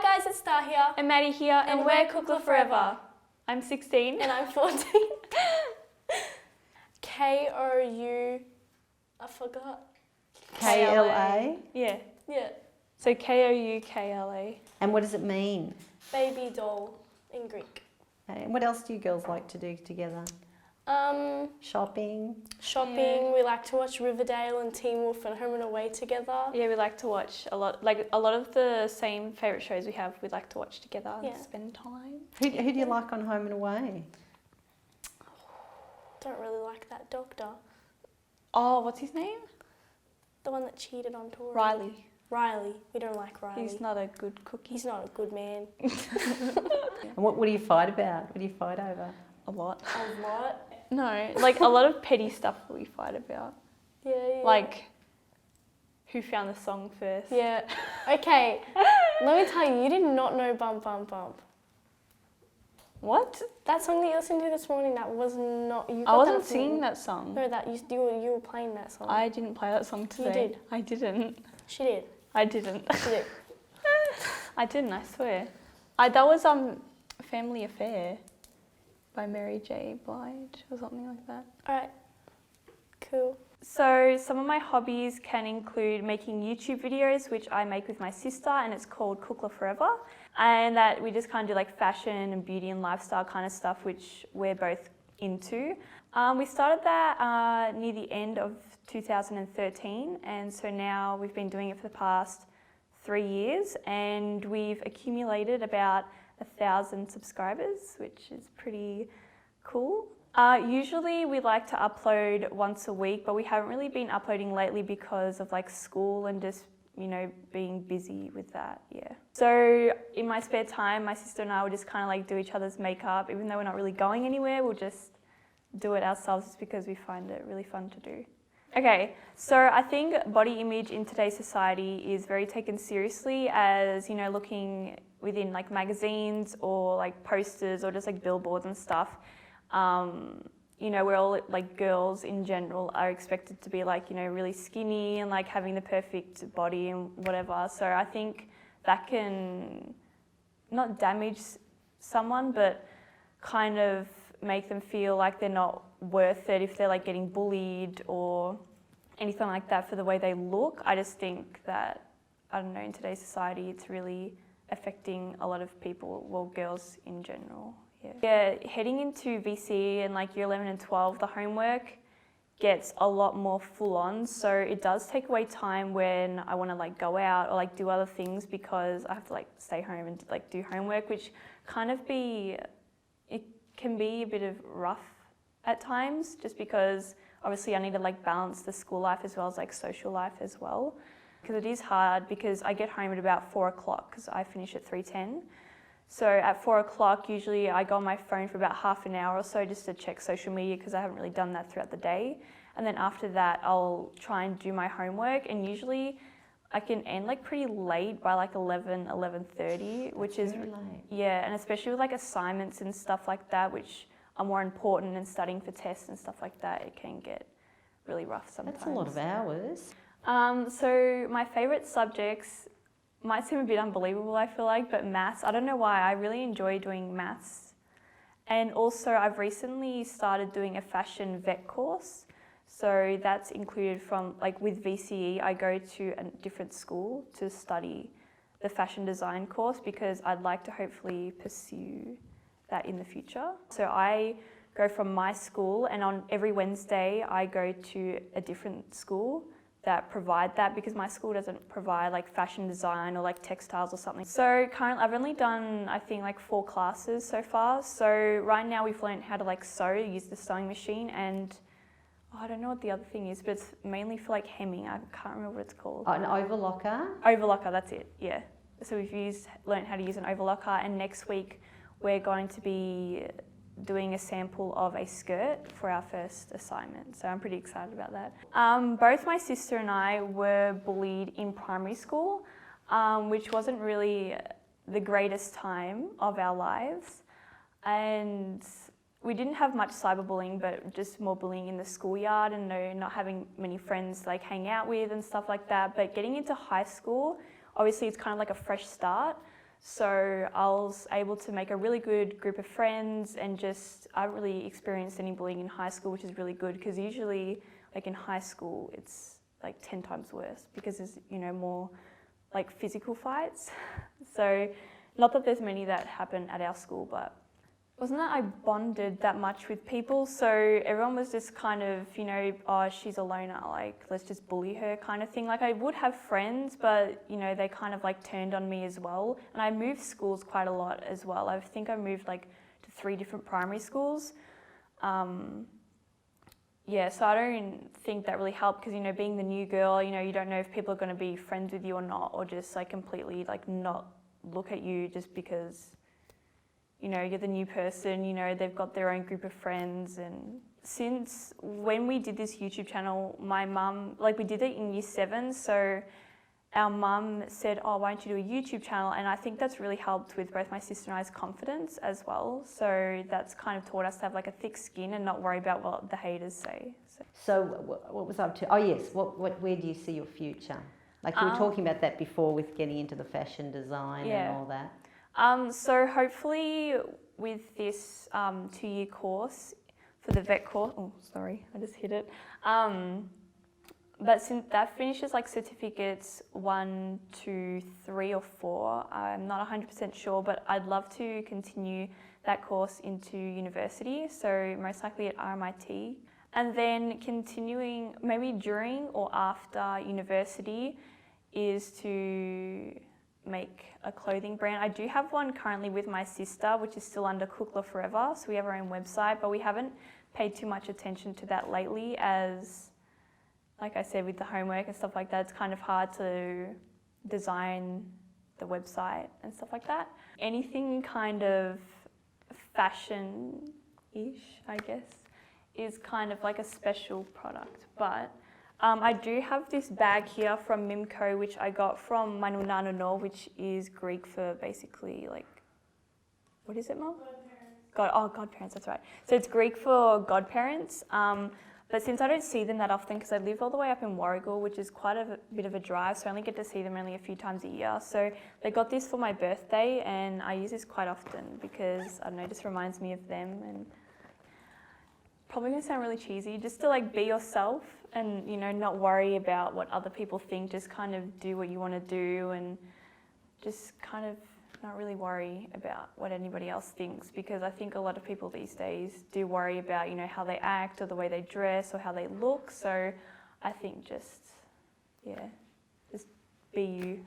Hi guys, it's Star here. And Maddie here, And we're Cookla Forever. I'm 16. And I'm 14. K-O-U... I forgot. KLA. Yeah. Yeah. So Koukla. And what does it mean? Baby doll in Greek. Okay. And what else do you girls like to do together? Shopping. Shopping. Yeah. We like to watch Riverdale and Teen Wolf and Home and Away together. Yeah, we like to watch a lot of the same favourite shows we have. We like to watch together and spend time. Who do you like on Home and Away? Don't really like that doctor. Oh, what's his name? The one that cheated on Tori. Riley. Riley. We don't like Riley. He's not a good cookie. He's not a good man. And what do you fight about? What do you fight over? A lot. A lot. No, like a lot of petty stuff that we fight about. Yeah. Like, who found the song first? Yeah. Okay. Let me tell you, you did not know Bump Bump Bump. What? That song that you listened to this morning, that was not... I wasn't singing that song. No, that you were playing that song. I didn't play that song today. You did. I didn't. She did. I didn't. She did. I didn't, I swear. That was Family Affair by Mary J. Blige or something like that. Alright. Cool. So some of my hobbies can include making YouTube videos, which I make with my sister, and it's called Cookla Forever. And that we just kind of do like fashion and beauty and lifestyle kind of stuff, which we're both into. We started that near the end of 2013, and so now we've been doing it for the past 3 years, and we've accumulated about 1,000 subscribers, which is pretty cool. Usually we like to upload once a week, but we haven't really been uploading lately because of like school and just, you know, being busy with that, yeah. So in my spare time, my sister and I will just kind of like do each other's makeup. Even though we're not really going anywhere, we'll just do it ourselves just because we find it really fun to do. Okay, so I think body image in today's society is very taken seriously as, you know, looking within like magazines or like posters or just like billboards and stuff. You know, we're all like girls in general are expected to be like, you know, really skinny and like having the perfect body and whatever. So I think that can not damage someone, but kind of make them feel like they're not worth it if they're like getting bullied or anything like that for the way they look. I just think that, I don't know, in today's society it's really affecting a lot of people, well, girls in general. Yeah, heading into VCE and like year 11 and 12, the homework gets a lot more full on. So it does take away time when I want to like go out or like do other things because I have to like stay home and like do homework, which it can be a bit of rough at times just because obviously I need to like balance the school life as well as like social life as well. Because it is hard because I get home at about 4 o'clock because I finish at 3:10. So at 4 o'clock, usually I go on my phone for about half an hour or so just to check social media because I haven't really done that throughout the day. And then after that, I'll try and do my homework, and usually I can end like pretty late by like 11:30, which is very late. Yeah, and especially with like assignments and stuff like that, which are more important and studying for tests and stuff like that, it can get really rough sometimes. That's a lot of hours. So my favourite subjects might seem a bit unbelievable, I feel like, but maths, I don't know why, I really enjoy doing maths. And also I've recently started doing a fashion vet course. So that's included from, like with VCE, I go to a different school to study the fashion design course because I'd like to hopefully pursue that in the future. So I go from my school, and on every Wednesday I go to a different school that provide that because my school doesn't provide like fashion design or like textiles or something. So currently I've only done I think like 4 classes so far. So right now we've learned how to like sew, use the sewing machine, and I don't know what the other thing is, but it's mainly for like hemming. I can't remember what it's called. Oh, an overlocker? Overlocker, that's it, yeah. So we've learned how to use an overlocker, and next week we're going to be doing a sample of a skirt for our first assignment. So I'm pretty excited about that. Both my sister and I were bullied in primary school, which wasn't really the greatest time of our lives. And we didn't have much cyberbullying, but just more bullying in the schoolyard and not having many friends like hang out with and stuff like that. But getting into high school, obviously it's kind of like a fresh start. So I was able to make a really good group of friends, and just I haven't really experienced any bullying in high school, which is really good, because usually like in high school it's like 10 times worse because there's, you know, more like physical fights. So not that there's many that happen at our school, but it wasn't that I bonded that much with people. So everyone was just kind of, you know, oh, she's a loner, like let's just bully her kind of thing. Like I would have friends, but you know, they kind of like turned on me as well. And I moved schools quite a lot as well. I think I moved like to 3 different primary schools. Yeah, so I don't think that really helped, because, you know, being the new girl, you know, you don't know if people are going to be friends with you or not, or just like completely like not look at you just because, you know, you're the new person. You know, they've got their own group of friends. And since when we did this YouTube channel, my mum, like we did it in year 7, so our mum said, oh, why don't you do a YouTube channel? And I think that's really helped with both my sister and I's confidence as well. So that's kind of taught us to have like a thick skin and not worry about what the haters say. So what was I up to? Oh yes, where do you see your future? Like you were talking about that before with getting into the fashion design and all that. So hopefully with this 2-year course for the vet course, oh sorry, I just hit it. But since that finishes like certificates 1, 2, 3 or 4, I'm not 100% sure, but I'd love to continue that course into university, so most likely at RMIT. And then continuing maybe during or after university is to make a clothing brand. I do have one currently with my sister, which is still under Kukla Forever, so we have our own website, but we haven't paid too much attention to that lately, as like I said, with the homework and stuff like that, it's kind of hard to design the website and stuff like that. Anything kind of fashion-ish, I guess, is kind of like a special product. But I do have this bag here from Mimco, which I got from Manunanono, which is Greek for basically like, what is it, Mum? Godparents, that's right. So it's Greek for godparents. But since I don't see them that often, because I live all the way up in Warragul, which is quite a bit of a drive, so I only get to see them only a few times a year. So they got this for my birthday, and I use this quite often because, I don't know, it just reminds me of them. And probably gonna sound really cheesy, just to like be yourself and, you know, not worry about what other people think, just kind of do what you want to do, and just kind of not really worry about what anybody else thinks, because I think a lot of people these days do worry about, you know, how they act or the way they dress or how they look. So I think just be you.